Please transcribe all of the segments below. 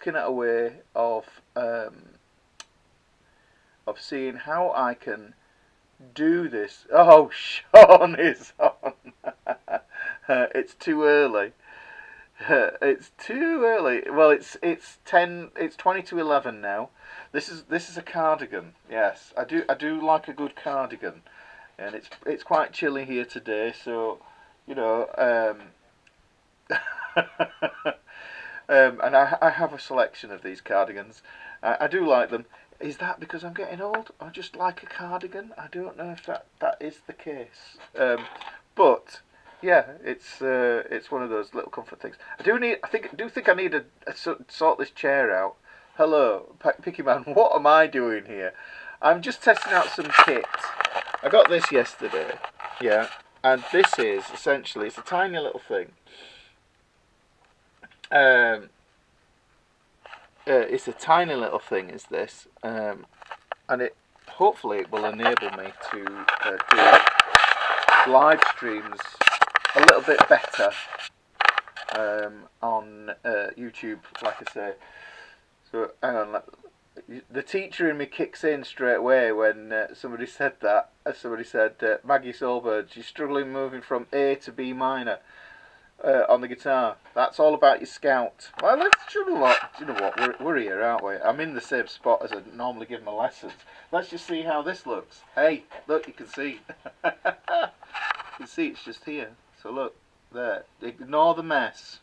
looking at a way of seeing how I can do this. Oh, Sean is on. It's too early. It's too early. Well, it's 20 to 11 now. This is a cardigan. Yes, I do like a good cardigan, and it's quite chilly here today. So, you know, and I have a selection of these cardigans. I do like them. Is that because I'm getting old? I just like a cardigan. I don't know if that is the case. But yeah, it's one of those little comfort things. I do think I need to sort this chair out. Hello, Picky Man. What am I doing here? I'm just testing out some kit. I got this yesterday. Yeah, and this is essentially, it's a tiny little thing. It's a tiny little thing, is this, and hopefully it will enable me to do live streams a little bit better on YouTube, like I say. So hang on, the teacher in me kicks in straight away when somebody said that. Somebody said, Maggie Solberg, she's struggling moving from A to B minor on the guitar. That's all about your scout. Well, you know what? We're here, aren't we? I'm in the same spot as I normally give my lessons. Let's just see how this looks. Hey, look, you can see. You can see it's just here. So look, there. Ignore the mess.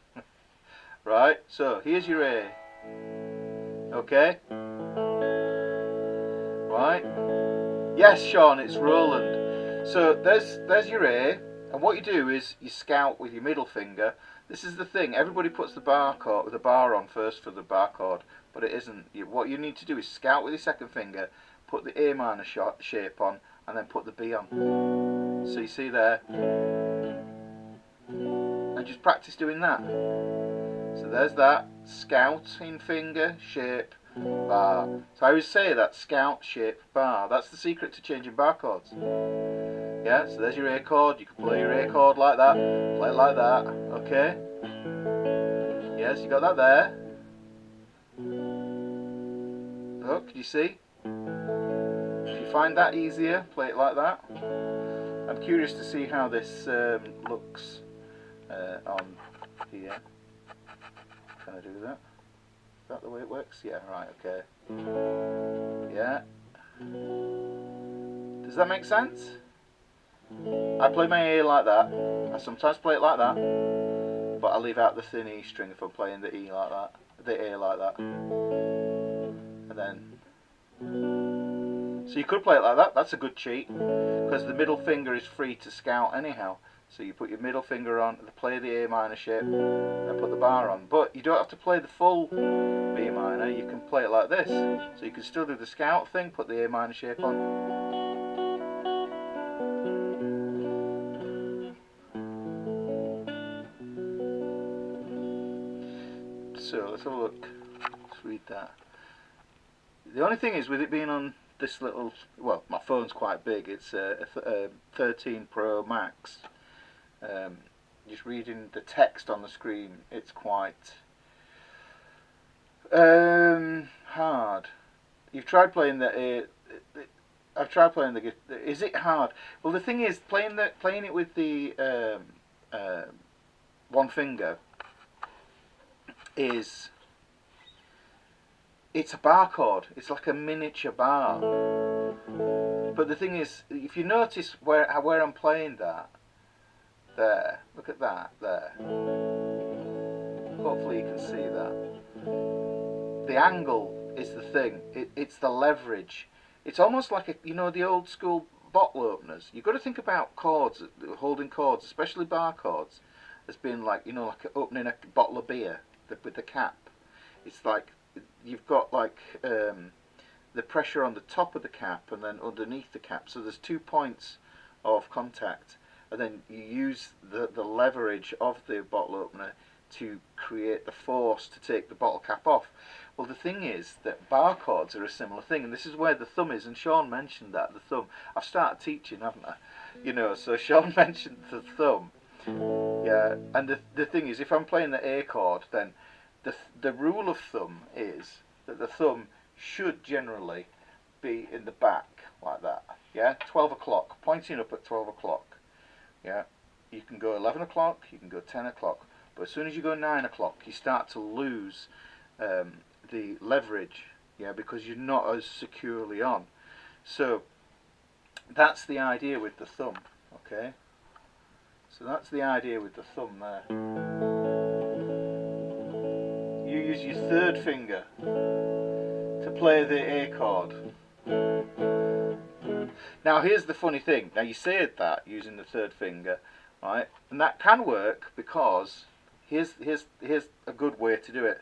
Right, so here's your A. Okay? Right? Yes, Sean, it's Roland. So there's your A, and what you do is you scout with your middle finger. This is the thing, everybody puts the bar on first for the bar chord, but it isn't. What you need to do is scout with your second finger, put the A minor shape on, and then put the B on. So you see there, and just practice doing that. So there's that, scouting finger, shape, bar. So I always say that, scout, shape, bar. That's the secret to changing bar chords. Yeah, so there's your A chord. You can play your A chord like that, play it like that, okay? Yes, you got that there. Oh, can you see? If you find that easier, play it like that. I'm curious to see how this looks on here. Can I do that? Is that the way it works? Yeah, right, okay. Yeah. Does that make sense? I play my A like that. I sometimes play it like that, but I leave out the thin E string if I'm playing the E like that, the A like that. And then, so you could play it like that. That's a good cheat, because the middle finger is free to scout anyhow. So you put your middle finger on, play the A minor shape, and put the bar on. But you don't have to play the full B minor, you can play it like this. So you can still do the scout thing, put the A minor shape on. So let's have a look, let's read that. The only thing is, with it being on this little, well, my phone's quite big, it's a 13 Pro Max. Just reading the text on the screen, it's quite hard. You've tried playing the I've tried playing the guitar. Is it hard? Well, the thing is, playing it with the one finger it's a bar chord. It's like a miniature bar. But the thing is, if you notice where I'm playing that, there, look at that, there. Hopefully you can see that. The angle is the thing. It's the leverage. It's almost like the old school bottle openers. You've got to think about chords, holding chords, especially bar chords, as being like like opening a bottle of beer with the cap. It's like you've got like the pressure on the top of the cap and then underneath the cap. So there's 2 points of contact, and then you use the leverage of the bottle opener to create the force to take the bottle cap off. Well, the thing is that bar chords are a similar thing, and this is where the thumb is, and Sean mentioned that, the thumb. I've started teaching, haven't I? So Sean mentioned the thumb. Yeah, and the thing is, if I'm playing the A chord, then the rule of thumb is that the thumb should generally be in the back like that. Yeah, 12 o'clock, pointing up at 12 o'clock. Yeah, you can go 11 o'clock, you can go 10 o'clock, but as soon as you go 9 o'clock, you start to lose the leverage. Yeah, because you're not as securely on. So that's the idea with the thumb. Okay. So that's the idea with the thumb there. You use your third finger to play the A chord. Now here's the funny thing. Now you said that using the third finger, right? And that can work because here's a good way to do it.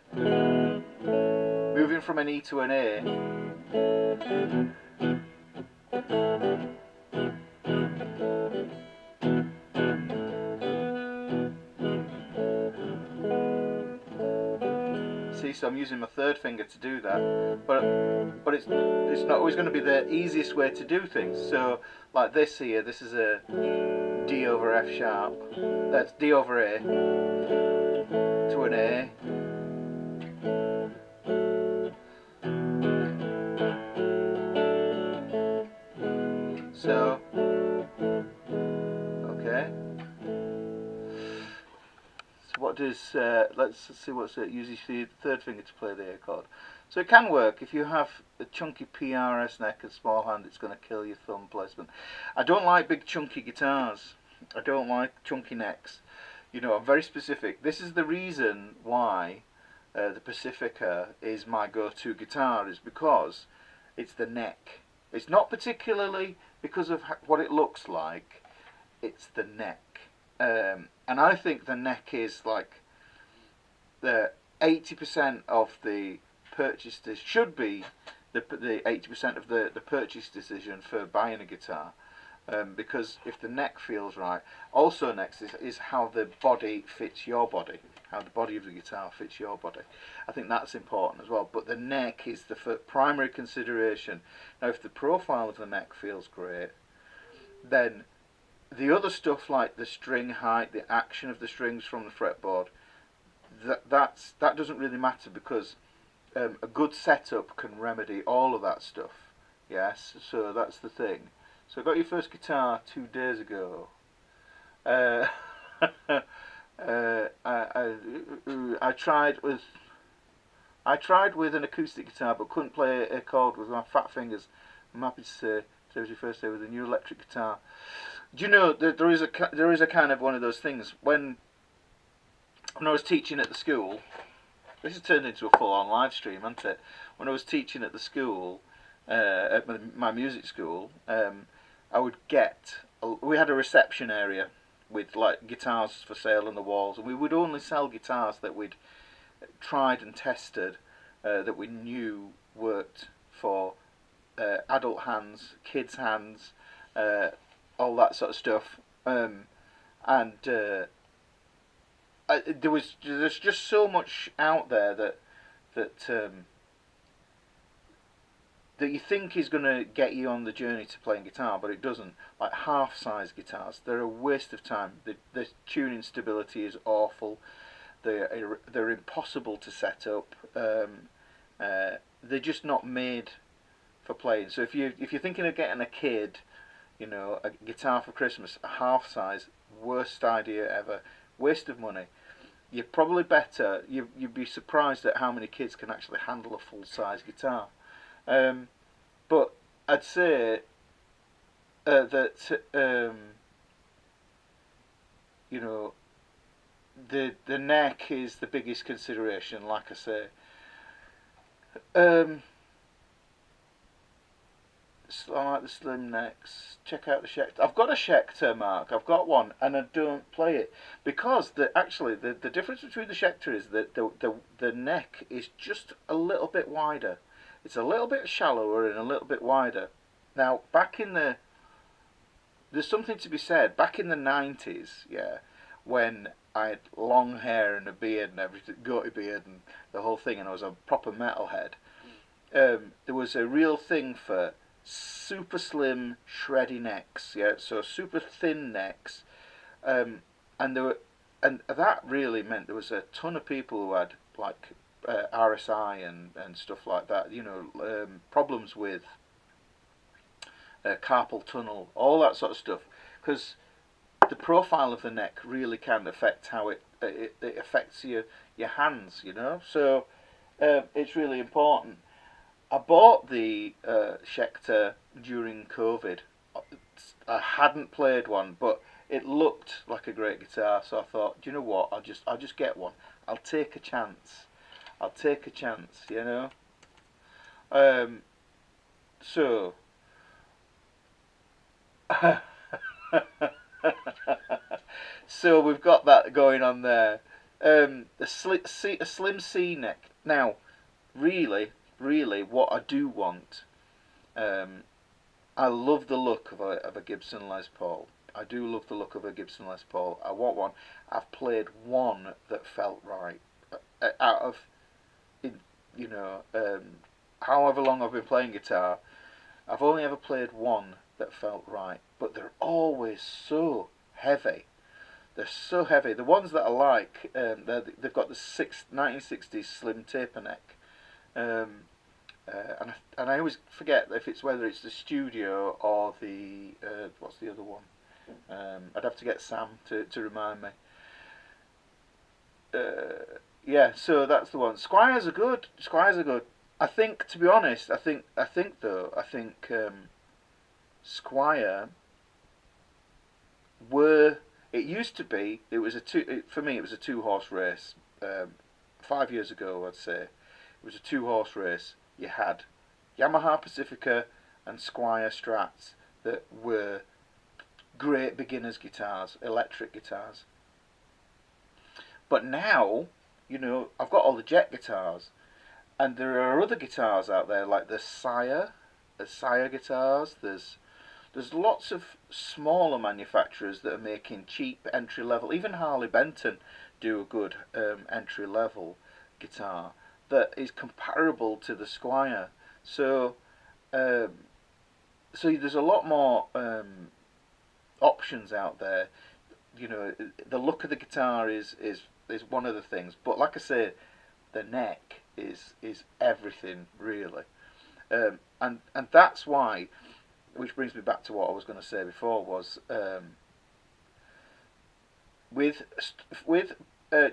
Moving from an E to an A. See, so I'm using my third finger to do that, but it's not always going to be the easiest way to do things. So like this here, this is a D over F sharp. That's D over A to an A. So okay. What does let's see what's it uses the third finger to play the A chord. So it can work if you have a chunky PRS neck and small hand. It's going to kill your thumb placement. I don't like big chunky guitars. I don't like chunky necks. You know, I'm very specific. This is the reason why the Pacifica is my go-to guitar, is because it's the neck. It's not particularly because of what it looks like. It's the neck. And I think the neck is like the 80% of the purchase. This should be the 80% of the purchase decision for buying a guitar, because if the neck feels right, also next is how the body fits your body, how the body of the guitar fits your body. I think that's important as well. But the neck is the primary consideration. Now, if the profile of the neck feels great, then the other stuff like the string height, the action of the strings from the fretboard, that doesn't really matter, because a good setup can remedy all of that stuff. Yes, so that's the thing. So I got your first guitar 2 days ago. I tried with an acoustic guitar, but couldn't play a chord with my fat fingers. I'm happy to say it was your first day with a new electric guitar. Do you know that there is a kind of one of those things when I was teaching at the school. This has turned into a full-on live stream, hasn't it? When I was teaching at the school, at my music school, I would we had a reception area with like guitars for sale on the walls, and we would only sell guitars that we'd tried and tested, that we knew worked for adult hands, kids' hands, all that sort of stuff, there's just so much out there that you think is going to get you on the journey to playing guitar, but it doesn't. Like half-size guitars, they're a waste of time. The tuning stability is awful. They're impossible to set up. They're just not made for playing. So if you're thinking of getting a kid, you know, a guitar for Christmas, a half-size, worst idea ever, waste of money. You're probably better. You'd be surprised at how many kids can actually handle a full-size guitar. But I'd say that you know, the neck is the biggest consideration. Like I say, I like the slim necks. Check out the Schecter. I've got a Schecter, Mark. I've got one, and I don't play it because the difference between the Schecter is that the neck is just a little bit wider. It's a little bit shallower and a little bit wider. Now, there's something to be said. Back in the 90s, yeah, when I had long hair and a beard and everything, goatee beard and the whole thing, and I was a proper metalhead, there was a real thing for super slim, shreddy necks, yeah, so super thin necks, and that really meant there was a ton of people who had like RSI and stuff like that. You know, problems with carpal tunnel, all that sort of stuff, because the profile of the neck really can affect how it affects your hands. You know, so it's really important. I bought the Schecter during COVID. I hadn't played one, but it looked like a great guitar, so I thought, do you know what? I'll just get one. I'll take a chance. I'll take a chance, you know. So so we've got that going on there. A slim C neck. Now, really, what I do want, I love the look of a Gibson Les Paul. I do love the look of a Gibson Les Paul. I want one. I've played one that felt right. Out of, you know, however long I've been playing guitar, I've only ever played one that felt right. But they're always so heavy. They're so heavy. The ones that I like, they've got the 1960s slim taper neck. And I always forget if it's whether it's the Studio or the what's the other one. I'd have to get Sam to remind me. Yeah, so that's the one. Squires are good. Squires are good. I think, to be honest, I think Squire were. It used to be. It was for me. It was a 2-horse race. 5 years ago, I'd say, it was a 2-horse race. You had Yamaha Pacifica and Squire Strats that were great beginners guitars, electric guitars. But now, you know, I've got all the jet guitars, and there are other guitars out there like the Sire guitars. There's lots of smaller manufacturers that are making cheap entry level. Even Harley Benton do a good entry level guitar that is comparable to the Squire. So there's a lot more options out there. You know, the look of the guitar is one of the things, but like I say, the neck is everything really, and that's why. Which brings me back to what I was going to say before, was with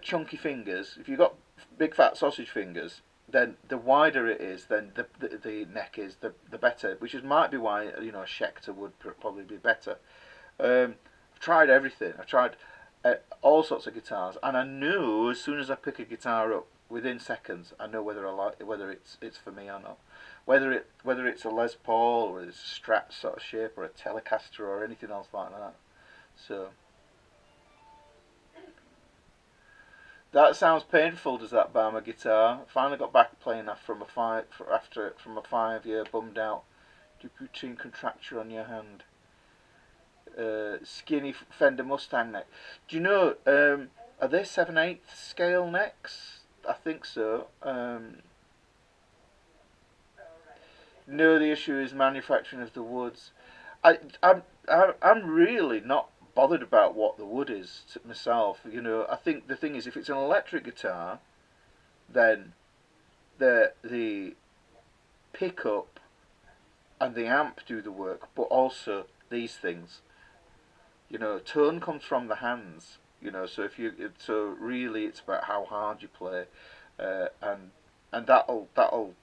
chunky fingers, if you've got big fat sausage fingers, then the wider it is, then the neck is, the better, which might be why, you know, a Schecter would probably be better. I've tried everything. I've tried all sorts of guitars, and I know as soon as I pick a guitar up, within seconds, I know whether it's for me or not. Whether it's a Les Paul or it's a Strat sort of shape or a Telecaster or anything else like that. So that sounds painful. Does that Barmer guitar? Finally got back playing from a 5-year bummed out Duputin contracture on your hand. Skinny Fender Mustang neck. Do you know? Are they 7/8 scale necks? I think so. No, the issue is manufacturing of the woods. I'm really not bothered about what the wood is myself. You know, I think the thing is, if it's an electric guitar, then the pickup and the amp do the work, but also these things. You know, tone comes from the hands. You know, so really it's about how hard you play, and that'll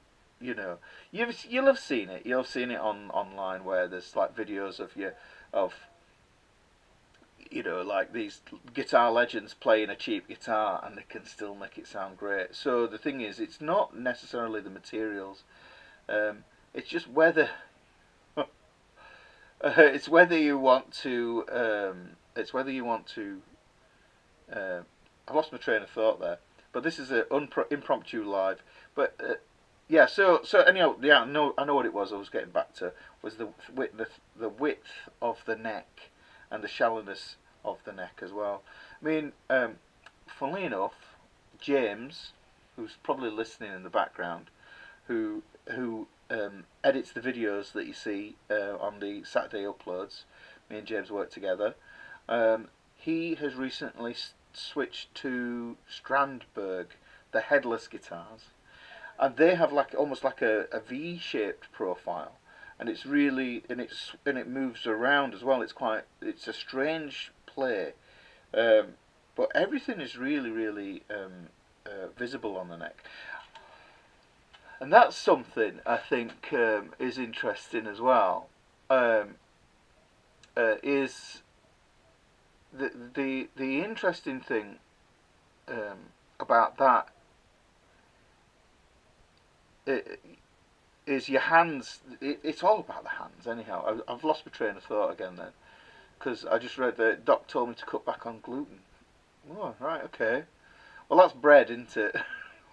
you know, you'll have seen it. You'll have seen it online where there's like videos of you know, like these guitar legends playing a cheap guitar and they can still make it sound great. So the thing is, it's not necessarily the materials. It's just whether it's whether you want to. I've lost my train of thought there. But this is an impromptu live. But yeah, so anyhow, yeah, I know what it was. I was getting back to was the width of the neck and the shallowness of the neck as well. I mean, funnily enough, James, who's probably listening in the background, who edits the videos that you see on the Saturday uploads. Me and James work together. He has recently switched to Strandberg the headless guitars, and they have like almost like a V-shaped profile, and it's really and it moves around as well. It's a strange play, but everything is really visible on the neck, and that's something I think is interesting as well. Is the interesting thing about that is your hands. It's all about the hands, anyhow. I've lost my train of thought again then, because I just read that Doc told me to cut back on gluten. Oh, right, okay. Well, that's bread, isn't it?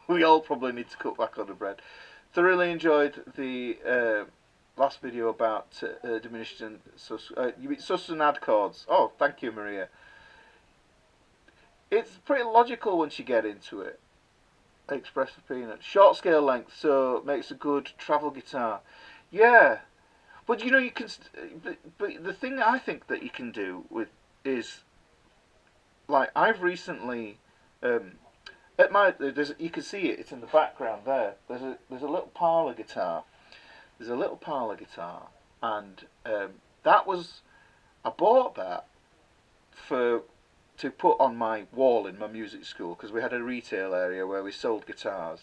We all probably need to cut back on the bread. Thoroughly enjoyed the last video about diminished and sus and add chords. Oh, thank you, Maria. It's pretty logical once you get into it. Express for peanut. Short scale length, so makes a good travel guitar. Yeah, but you know you can. But the thing I think that you can do with is, like, I've recently at my you can see it. It's in the background there. There's a little parlor guitar. There's a little parlor guitar, and that was I bought that to put on my wall in my music school, because we had a retail area where we sold guitars.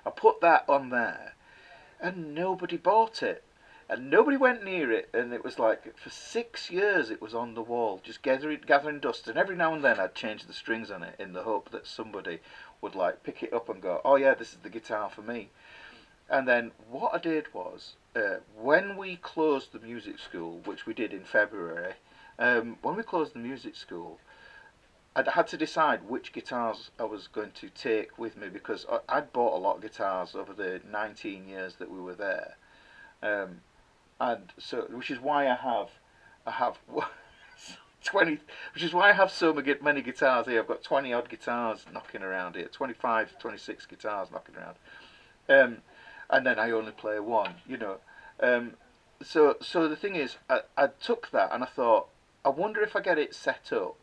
I put that on there, and nobody bought it, and nobody went near it, and it was like for 6 years it was on the wall, just gathering dust, and every now and then I'd change the strings on it in the hope that somebody would like pick it up and go, oh yeah, this is the guitar for me. And then what I did was, when we closed the music school, which we did in February, when we closed the music school, I had to decide which guitars I was going to take with me, because I'd bought a lot of guitars over the 19 years that we were there, and so which is why I have 20, which is why I have so many guitars here. I've got 20 odd guitars knocking around here, 25, 26 guitars knocking around, and then I only play one, you know. So the thing is, I took that and I thought, I wonder if I get it set up,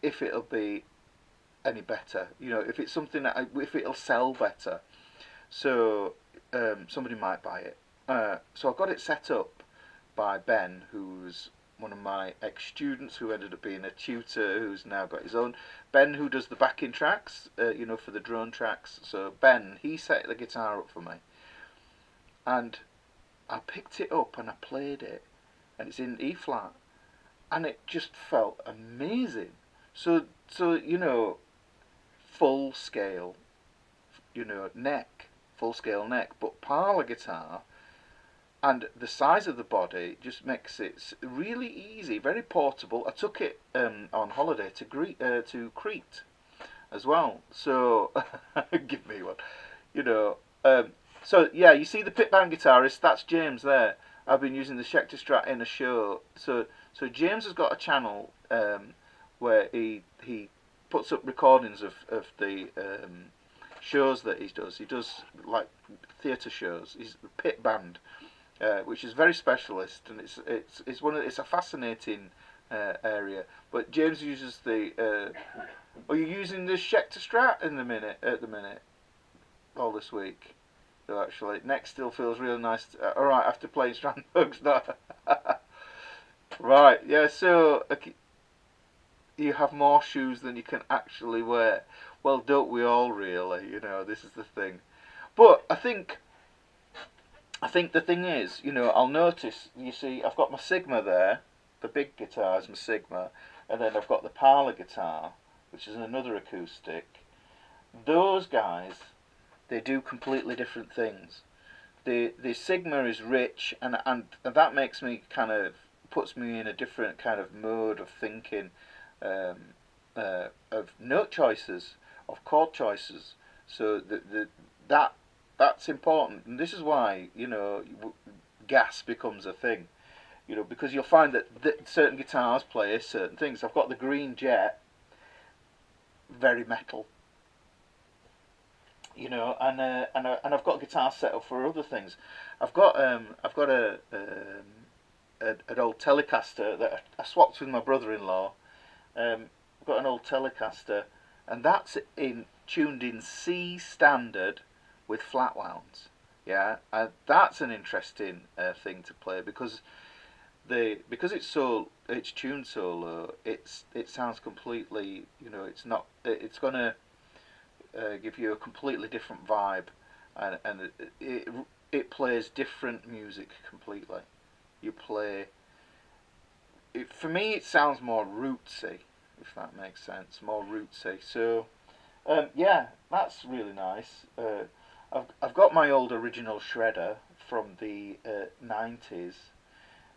if it'll be any better, you know, if it's something that if it'll sell better. So somebody might buy it. So I got it set up by Ben, who's one of my ex-students who ended up being a tutor, who's now got his own. Ben, who does the backing tracks, you know, for the drone tracks. So Ben, he set the guitar up for me, and I picked it up and I played it, and it's in E flat, and it just felt amazing. So you know, full scale, you know, neck, full scale neck, but parlor guitar, and the size of the body just makes it really easy, very portable. I took it on holiday to Crete as well, so give me one, you know. So yeah, you see the pit band guitarist, that's James there. I've been using the Schecter Strat in a show. So James has got a channel where he puts up recordings of the shows that he does. He does like theatre shows. He's the pit band, which is very specialist, and it's a fascinating area. But James uses the. Are you using the Schecter Strat at the minute? All this week. So actually, neck still feels really nice. Alright, after playing Strandberg's not. Right, yeah, so you have more shoes than you can actually wear. Well, don't we all really? You know, this is the thing. But I think the thing is, you know, I'll notice, you see, I've got my Sigma there. The big guitar is my Sigma. And then I've got the parlor guitar, which is another acoustic. Those guys, they do completely different things. The Sigma is rich, and that makes me puts me in a different kind of mode of thinking, of note choices, of chord choices. So that's important, and this is why, you know, gas becomes a thing. You know, because you'll find that certain guitars play certain things. I've got the Green Jet, very metal. You know, and I've got guitars set up for other things. I've got an old Telecaster that I swapped with my brother-in-law. I've got an old Telecaster, and that's tuned in C standard with flat wounds. Yeah, and that's an interesting thing to play because it's tuned so low. It sounds completely, you know, it's gonna give you a completely different vibe, and it plays different music completely. You play it, for me it sounds more rootsy, if that makes sense, more rootsy. So yeah, that's really nice. I've got my old original shredder from the 90s,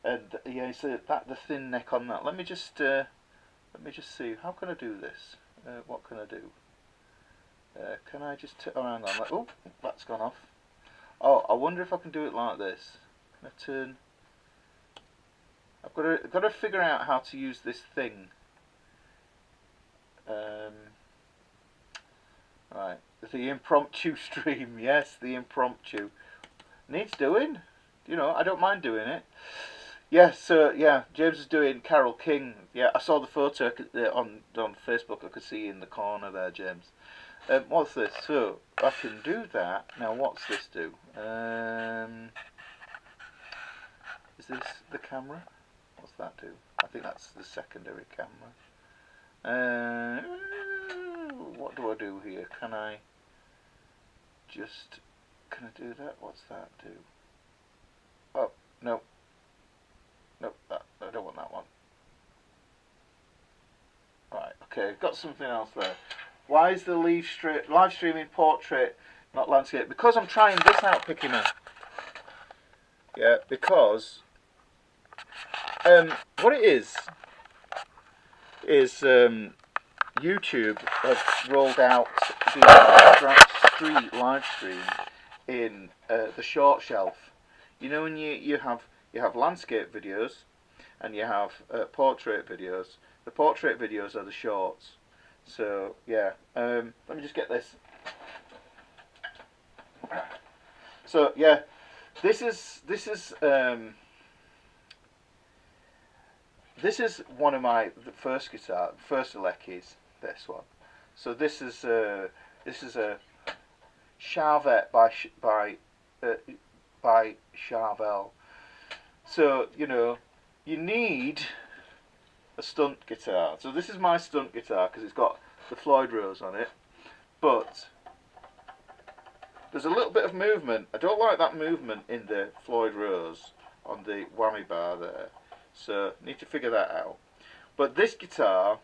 and yeah, so the thin neck on that. Let me just see. How can I do this? What can I do? Can I just oh, hang on. Oh, that's gone off. Oh, I wonder if I can do it like this. Can I turn? I've got to figure out how to use this thing. Right, the impromptu stream. Yes, the impromptu needs doing. You know, I don't mind doing it. Yes, so yeah, James is doing Carole King. Yeah, I saw the photo on Facebook. I could see in the corner there, James. What's this? So I can do that now. What's this do? Is this the camera? What's that do? I think that's the secondary camera. What do I do here? Can I do that? What's that do? Oh, no. Nope, I don't want that one. Right, okay, got something else there. Why is the live streaming portrait not landscape? Because I'm trying this out, Pickyman. Yeah, because what it is YouTube have rolled out the live stream in the short shelf. You know, when you have landscape videos and you have portrait videos. The portrait videos are the shorts. So yeah, let me just get this. So yeah, this is one of the first Alecki's. This one. So this is a Charvet by Charvel. So you know, you need a Stunt guitar. So this is my Stunt guitar because it's got the Floyd Rose on it, but there's a little bit of movement. I don't like that movement in the Floyd Rose on the whammy bar there, so need to figure that out. But this guitar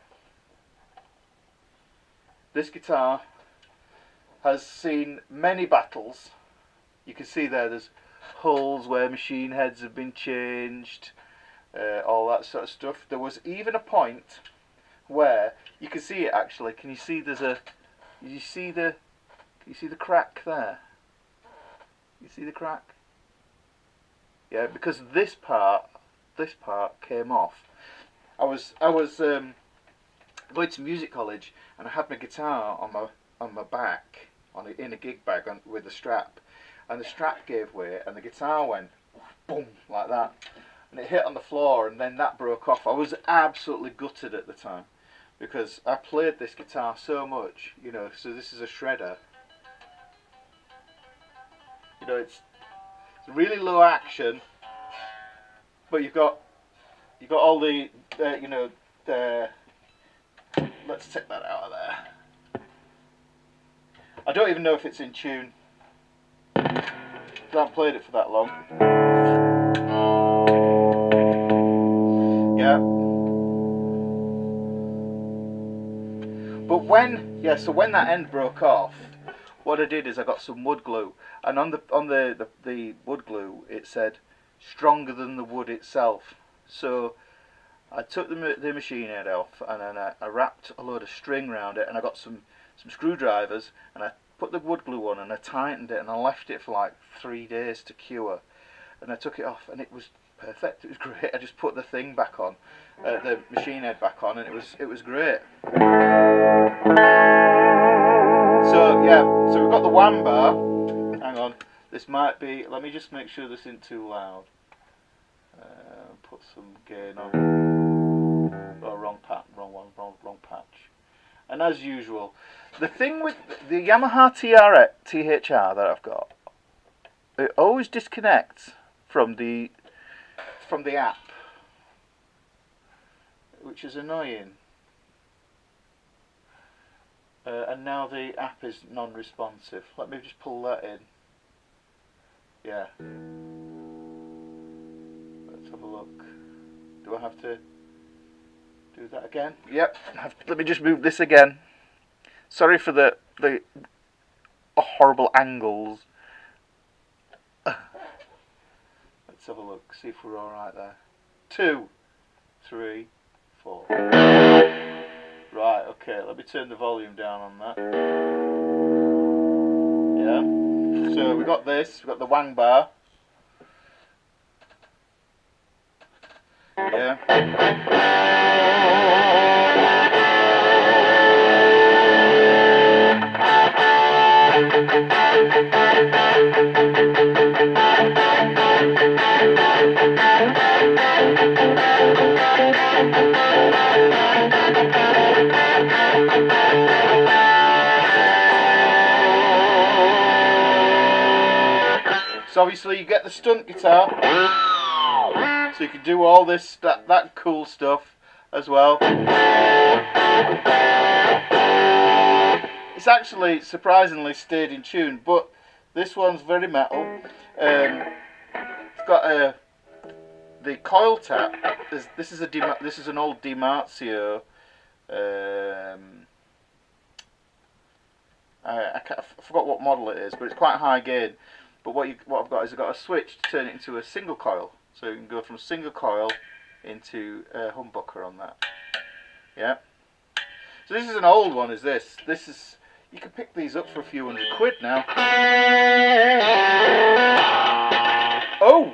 has seen many battles. You can see there's holes where machine heads have been changed, all that sort of stuff. There was even a point where you can see it actually. Can you see you see the crack there? You see the crack? Yeah, because this part came off. I was going to music college and I had my guitar on my back in a gig bag with a strap, and the strap gave way and the guitar went boom like that, and it hit on the floor, and then that broke off. I was absolutely gutted at the time because I played this guitar so much, you know. So this is a shredder. You know, it's really low action, but you've got all the you know, the. Let's take that out of there. I don't even know if it's in tune. I haven't played it for that long. Yeah. But when that end broke off, what I did is I got some wood glue, and on the wood glue it said stronger than the wood itself. So I took the machine head off, and then I wrapped a load of string around it, and I got some screwdrivers, and I put the wood glue on, and I tightened it, and I left it for like 3 days to cure, and I took it off, and it was perfect. It was great. I just put the thing back on, the machine head back on, and it was great. So yeah, so we've got the wham bar. Hang on, this might be. Let me just make sure this isn't too loud. Put some gain on. Oh, wrong patch. And as usual, the thing with the Yamaha THR that I've got, it always disconnects from the app, which is annoying. And now the app is non-responsive. Let me just pull that in. Yeah. Let's have a look. Do I have to do that again? Yep. Let me just move this again. Sorry for the horrible angles. Let's have a look. See if we're all right there. 2, 3, 4. Right, okay, let me turn the volume down on that. Yeah, so we've got this, we've got the wang bar. Yeah. So obviously you get the Stunt guitar, so you can do all this that cool stuff as well. It's actually surprisingly stayed in tune, but this one's very metal. It's got the coil tap. This is an old DiMarzio. I forgot what model it is, but it's quite high gain. But what I've got is I've got a switch to turn it into a single coil, so you can go from single coil into a humbucker on that. Yeah. So this is an old one. Is this? This is, you can pick these up for a few £100 now. Oh,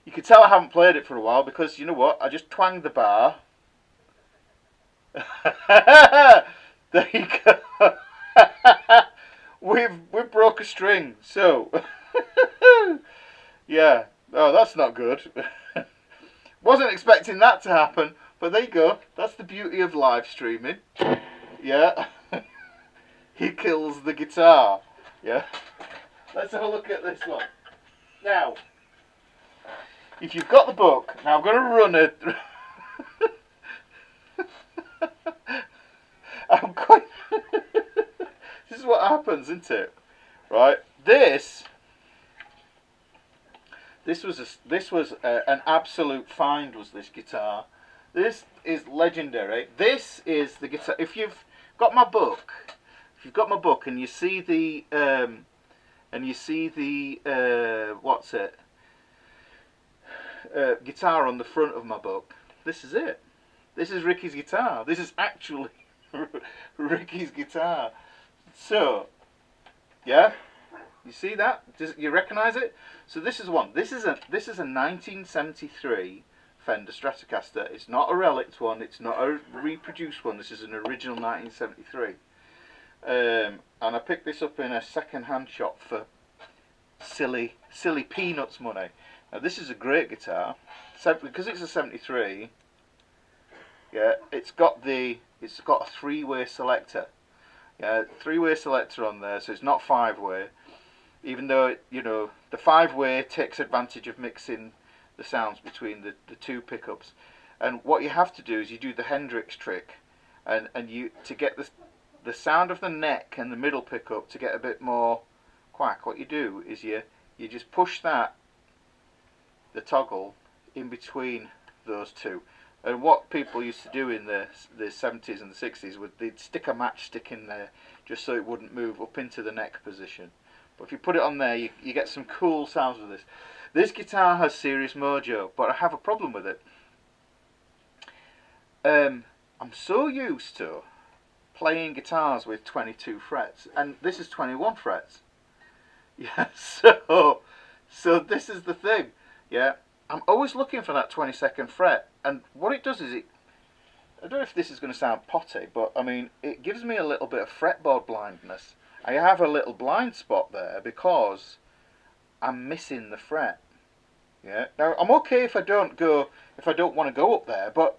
you can tell I haven't played it for a while because you know what? I just twanged the bar. There you go. We've broke a string, so yeah. Oh, that's not good. Wasn't expecting that to happen, but there you go. That's the beauty of live streaming. Yeah. He kills the guitar. Yeah. Let's have a look at this one. Now, if you've got the book, now I'm going to run it. I'm quite. This is what happens, isn't it? Right. This was an absolute find. Was this guitar? This is legendary. This is the guitar. If you've got my book, and you see the what's it? Guitar on the front of my book. This is it. This is Ricky's guitar. This is actually Ricky's guitar. So, yeah, you see that? You recognise it? So this is one. This is a 1973 Fender Stratocaster. It's not a relict one. It's not a reproduced one. This is an original 1973. And I picked this up in a second-hand shop for silly peanuts money. Now this is a great guitar, because it's a 73. Yeah, it's got a 3-way selector. Yeah, 3-way selector on there, so it's not 5-way. Even though the 5-way takes advantage of mixing the sounds between the two pickups. And what you have to do is you do the Hendrix trick, and you to get the sound of the neck and the middle pickup to get a bit more quack. What you do is you just push the toggle in between those two. And what people used to do in the 70s and the 60s was they'd stick a matchstick in there just so it wouldn't move up into the neck position. But if you put it on there, you get some cool sounds with this. This guitar has serious mojo, but I have a problem with it. I'm so used to playing guitars with 22 frets, and this is 21 frets. Yeah, so this is the thing. Yeah, I'm always looking for that 22nd fret, and what it does is I don't know if this is going to sound potty, but I mean, it gives me a little bit of fretboard blindness. I have a little blind spot there because I'm missing the fret. Yeah. Now I'm okay if I don't want to go up there, but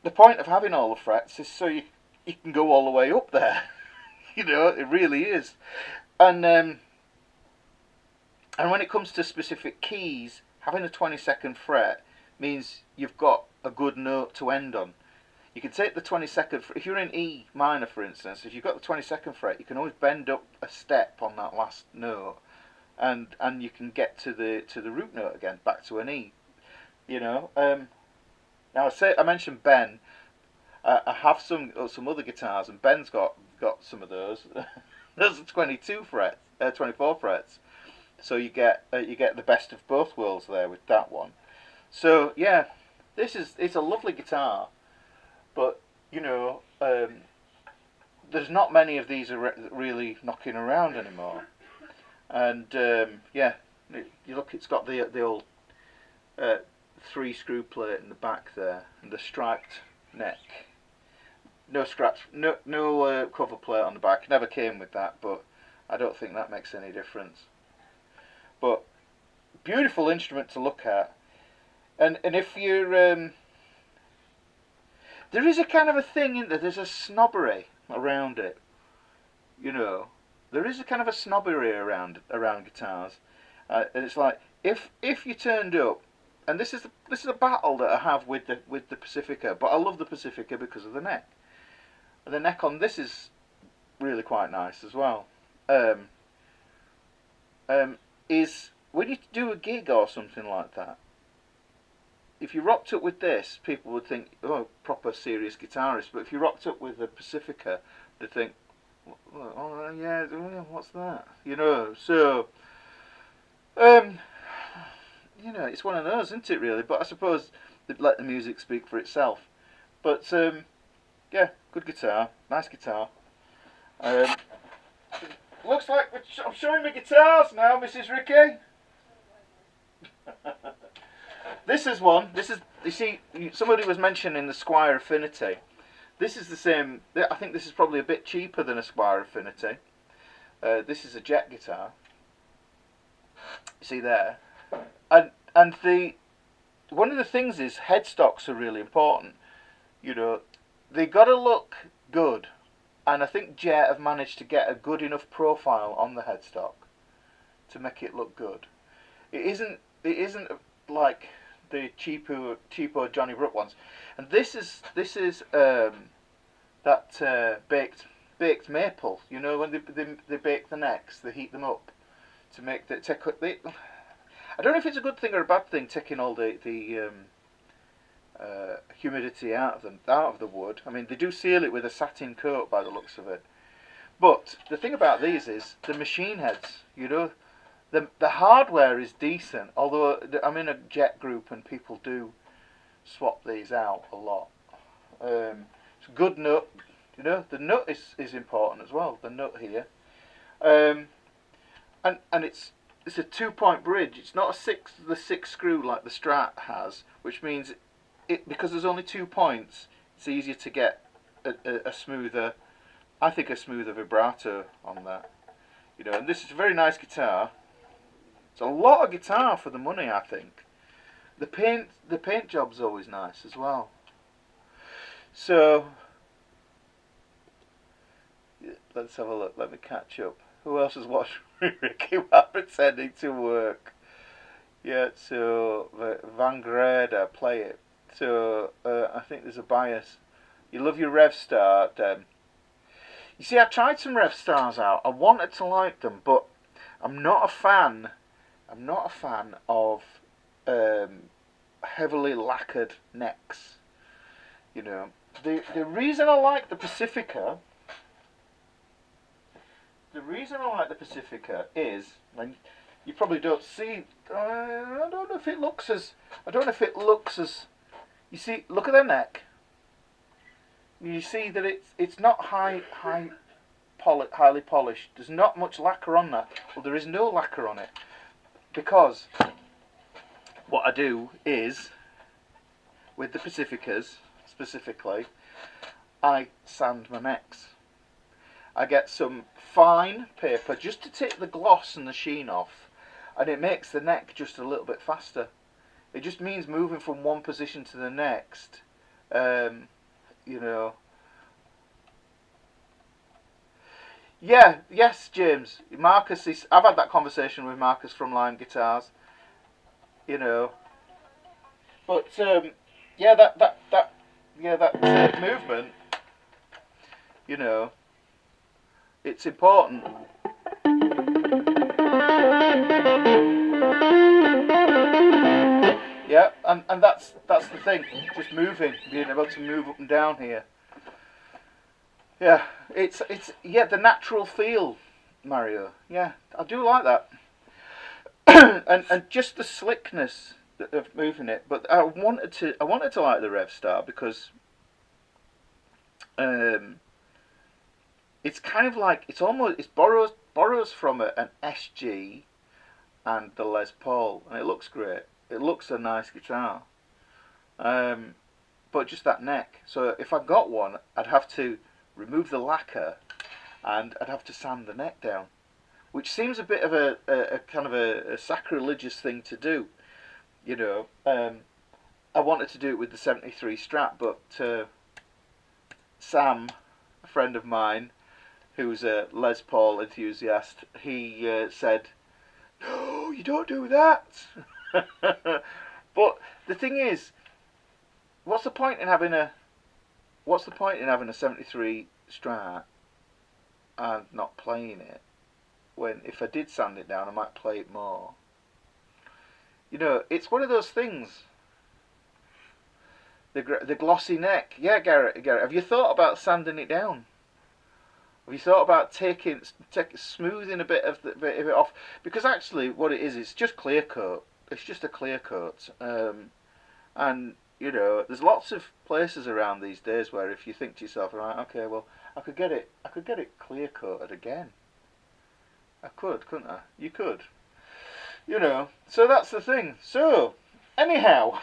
the point of having all the frets is so you can go all the way up there. You know, it really is. And when it comes to specific keys, having a 22nd fret means you've got a good note to end on. You can take the 22nd, if you're in E minor for instance, if you've got the 22nd fret, you can always bend up a step on that last note, and you can get to the root note again, back to an E. You know. Now I mentioned Ben. I have some other guitars, and Ben's got some of those. Those are 24 frets. So you get the best of both worlds there with that one. So yeah, it's a lovely guitar. But, you know, there's not many of these are really knocking around anymore. And, yeah, you look, it's got the old 3-screw plate in the back there, and the striped neck. No scratch, no cover plate on the back. Never came with that, but I don't think that makes any difference. But, beautiful instrument to look at. And if you're... there is a kind of a thing in there, there's a snobbery around it, you know. There is a kind of a snobbery around guitars, and it's like if you turned up, and this is a battle that I have with the Pacifica, but I love the Pacifica because of the neck. And the neck on this is really quite nice as well. Is when you do a gig or something like that, if you rocked up with this, people would think, oh, proper serious guitarist. But if you rocked up with the Pacifica, they'd think, oh yeah, what's that? You know, so, you know, it's one of those, isn't it, really? But I suppose they'd let the music speak for itself. But, yeah, good guitar, nice guitar. Looks like I'm showing my guitars now, Mrs. Ricky. This is one. You see, somebody was mentioning the Squier Affinity. This is the same. I think this is probably a bit cheaper than a Squier Affinity. This is a jet guitar. You see there, and one of the things is headstocks are really important. You know, they got to look good, and I think Jet have managed to get a good enough profile on the headstock to make it look good. It isn't like the cheapo Johnny Brooke ones, and this is that baked maple. You know, when they bake the necks, they heat them up to make the I don't know if it's a good thing or a bad thing, taking all the humidity out of the wood. I mean, they do seal it with a satin coat by the looks of it. But the thing about these is the machine heads. You know, the hardware is decent. Although I'm in a Jet group and people do swap these out a lot. It's a good nut. You know, the nut is important as well. The nut here, and it's a 2-point bridge. It's not the six screw like the Strat has, which means because there's only 2 points, it's easier to get a smoother, I think, a smoother vibrato on that. You know, and this is a very nice guitar. It's a lot of guitar for the money, I think. The paint job's always nice as well. So let's have a look. Let me catch up. Who else has watched Ricky while pretending to work? Yeah, so Van Greda, play it. So I think there's a bias. You love your Rev Star, Dem. You see, I tried some Rev Stars out. I wanted to like them, but I'm not a fan. I'm not a fan of heavily lacquered necks. You know, the reason I like the Pacifica. The reason I like the Pacifica is, and you probably don't see. I don't know if it looks as. You see, look at their neck. You see that it's not highly polished. There's not much lacquer on that. Well, there is no lacquer on it because what I do is, with the Pacificas specifically, I sand my necks. I get some fine paper just to take the gloss and the sheen off, and it makes the neck just a little bit faster. It just means moving from one position to the next, you know, Yeah, yes, James. Marcus is. I've had that conversation with Marcus from Lime Guitars. You know, but yeah, that movement. You know, it's important. Yeah, and that's the thing. Just moving, being able to move up and down here. Yeah, it's yeah, the natural feel, Mario. Yeah, I do like that. and just the slickness of moving it. But I wanted to like the RevStar because it's kind of like it borrows from an SG and the Les Paul, and it looks great. It looks a nice guitar. But just that neck. So if I got one, I'd have to remove the lacquer and I'd have to sand the neck down, which seems a bit of a kind of a sacrilegious thing to do. You know, I wanted to do it with the 73 Strat, but Sam, a friend of mine, who's a Les Paul enthusiast, he said, "No, you don't do that." But the thing is, what's the point in having a 73 Strat and not playing it, when if I did sand it down I might play it more? You know, it's one of those things. The glossy neck. Yeah, Garrett, have you thought about sanding it down? Have you thought about smoothing a bit of it off? Because actually what it is, it's just clear coat. It's just a clear coat. And you know, there's lots of places around these days where if you think to yourself, right, okay, well, I could get it clear coated again. I could, couldn't I? You could. You know, so that's the thing. So, anyhow,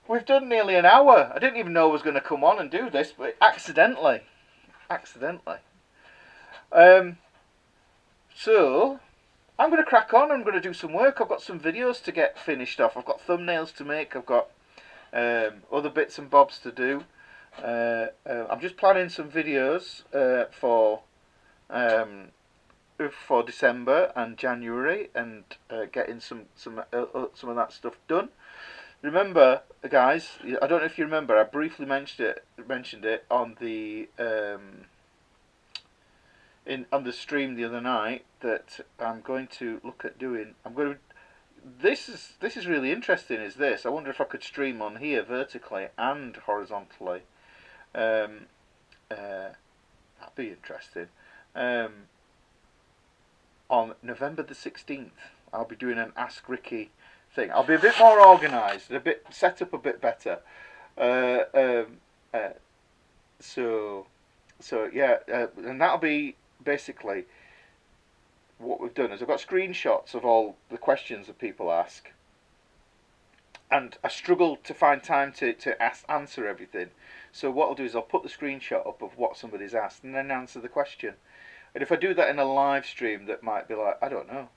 we've done nearly an hour. I didn't even know I was going to come on and do this, but accidentally. So, I'm going to crack on. I'm going to do some work. I've got some videos to get finished off. I've got thumbnails to make. I've got other bits and bobs to do. I'm just planning some videos for December and January, and getting some of that stuff done. Remember, guys, I don't know if you remember, I briefly mentioned it on the on the stream the other night, that I'm going to look at doing. This is really interesting. Is this? I wonder if I could stream on here vertically and horizontally. That'd be interesting. On November the 16th, I'll be doing an Ask Ricky thing. I'll be a bit more organised, set up a bit better. So yeah, and that'll be basically what we've done. Is I've got screenshots of all the questions that people ask, and I struggle to find time to answer everything. So what I'll do is I'll put the screenshot up of what somebody's asked and then answer the question. And if I do that in a live stream, that might be like, I don't know.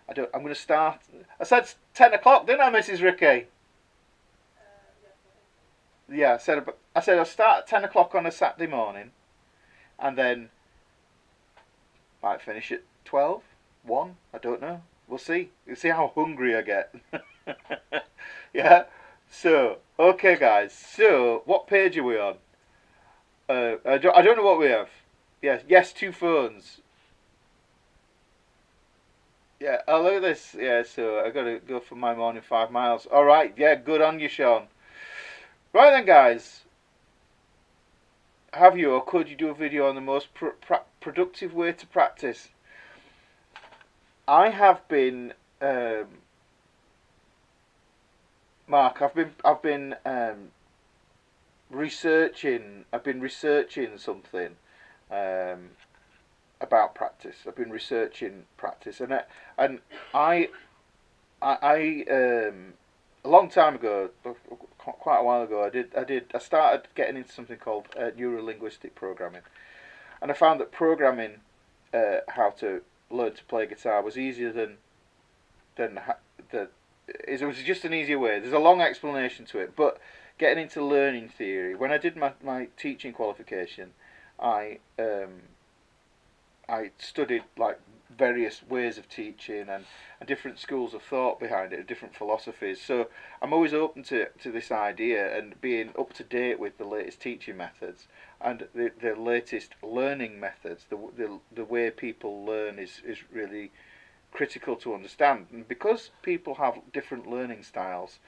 I'm going to start. I said 10 o'clock, didn't I, Mrs. Ricky? Yeah, I said I'll start at 10 o'clock on a Saturday morning, and then might finish at 12, 1, I don't know. We'll see. We'll see how hungry I get. Yeah. So, okay, guys. So, what page are we on? I don't know what we have. Yes, 2 phones. Yeah, oh, look at this. Yeah, so I got to go for my morning 5 miles. All right, yeah, good on you, Sean. Right then, guys. Have you or could you do a video on the most productive way to practice? I have been, Mark. I've been researching. I've been researching something about practice. I've been researching practice, and I a long time ago, quite a while ago, I started getting into something called neuro-linguistic programming, and I found that programming how to learn to play guitar was easier it was just an easier way. There's a long explanation to it, but getting into learning theory, when I did my teaching qualification, I studied like various ways of teaching and different schools of thought behind it, different philosophies. So I'm always open to this idea and being up to date with the latest teaching methods and the latest learning methods. The way people learn is really critical to understand. And because people have different learning styles,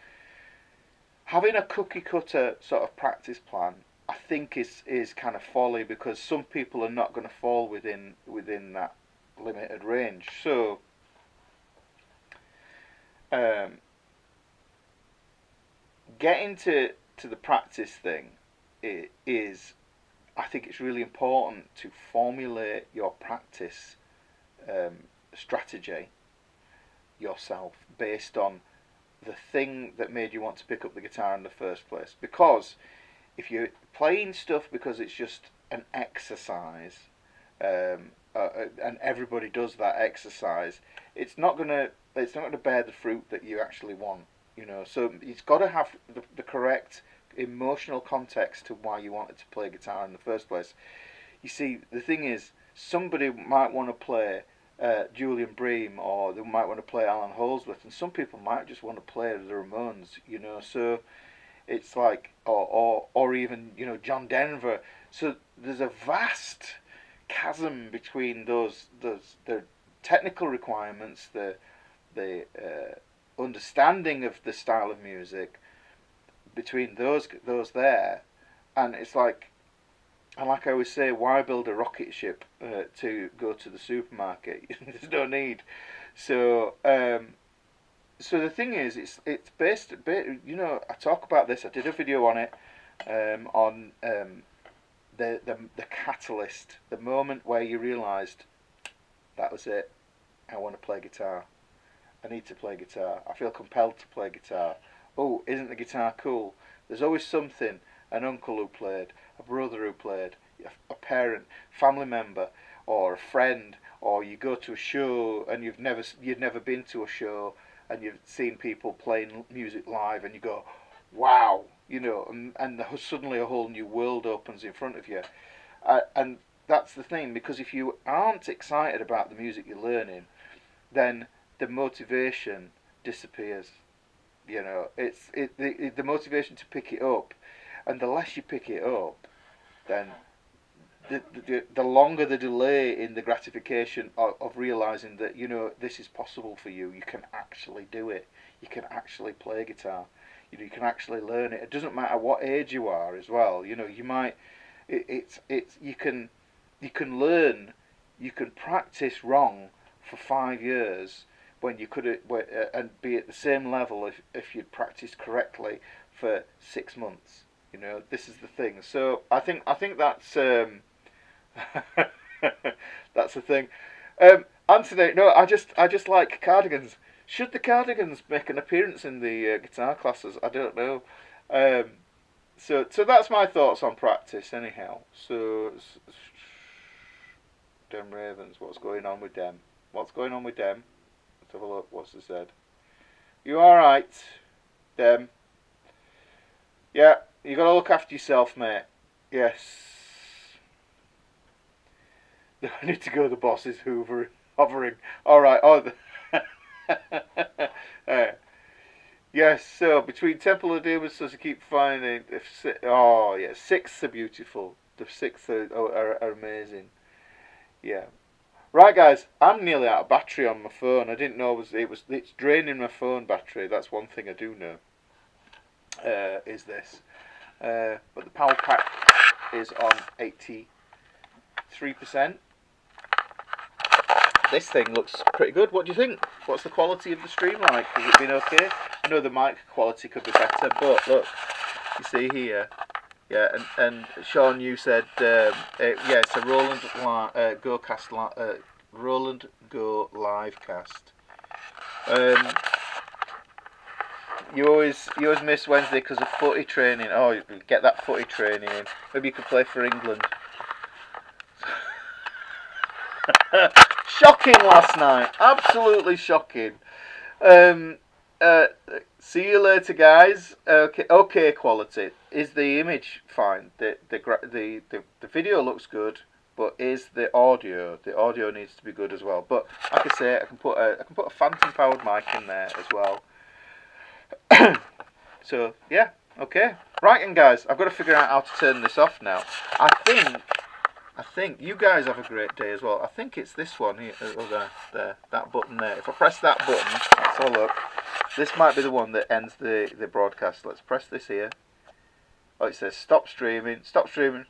having a cookie cutter sort of practice plan, I think is kind of folly, because some people are not going to fall within that limited range. So getting to the practice thing is, I think it's really important to formulate your practice strategy yourself based on the thing that made you want to pick up the guitar in the first place. Because if you're playing stuff because it's just an exercise, and everybody does that exercise, it's not gonna bear the fruit that you actually want. You know, so it's got to have the correct emotional context to why you wanted to play guitar in the first place. You see, the thing is, somebody might want to play Julian Bream, or they might want to play Alan Holdsworth, and some people might just want to play the Ramones. You know, so it's like, or even, you know, John Denver. So there's a vast chasm between those the technical requirements, the understanding of the style of music between those there, and it's like, and like I always say, why build a rocket ship to go to the supermarket? There's no need. So so the thing is, it's based, you know, I talk about this. I did a video on it, on the catalyst, the moment where you realised that was it. I want to play guitar. I need to play guitar. I feel compelled to play guitar. Oh, isn't the guitar cool? There's always something. An uncle who played, a brother who played, a parent, family member, or a friend, or you go to a show and you've never been to a show and you've seen people playing music live and you go, wow, you know, and suddenly a whole new world opens in front of you. And that's the thing, because if you aren't excited about the music you're learning, then the motivation disappears. You know, the motivation to pick it up, and the less you pick it up, then the longer the delay in the gratification of realising that, you know, this is possible for you. You can actually do it. You can actually play guitar. You know, you can actually learn it. It doesn't matter what age you are as well. You know, you might you can learn, you can practice wrong for 5 years when you could and be at the same level if you'd practiced correctly for 6 months. You know, this is the thing. So I think that's that's the thing. Anthony, no, I just like cardigans. Should the cardigans make an appearance in the guitar classes? I don't know. So that's my thoughts on practice, anyhow. So, Dem Ravens, what's going on with them? What's going on with them? Let's have a look. What's it said? You all right, Dem? Yeah, you got to look after yourself, mate. Yes. I need to go. The boss is hovering. All right. Oh. Yes. So between Temple of Demons, so to keep finding. Oh yeah, 6 are beautiful. The 6 are amazing. Yeah. Right, guys. I'm nearly out of battery on my phone. I didn't know it's draining my phone battery. That's one thing I do know. Is this? But the power pack is on 83%. This thing looks pretty good. What do you think? What's the quality of the stream like? Has it been okay? I know the mic quality could be better, but look, you see here. Yeah, and Sean, you said, yeah, it's a Roland Roland Go LIVECAST. You always miss Wednesday because of footy training. Oh, you get that footy training in. Maybe you could play for England. Shocking last night. Absolutely shocking. See you later, guys. Okay, quality. Is the image fine? The video looks good, but is the audio? The audio needs to be good as well. But like I say, I can put a phantom powered mic in there as well. So yeah, okay. Right, and guys, I've got to figure out how to turn this off now. I think you guys have a great day as well. I think it's this one here, there, that button there. If I press that button, let's have a look. This might be the one that ends the broadcast. Let's press this here. Oh, it says stop streaming. Stop streaming.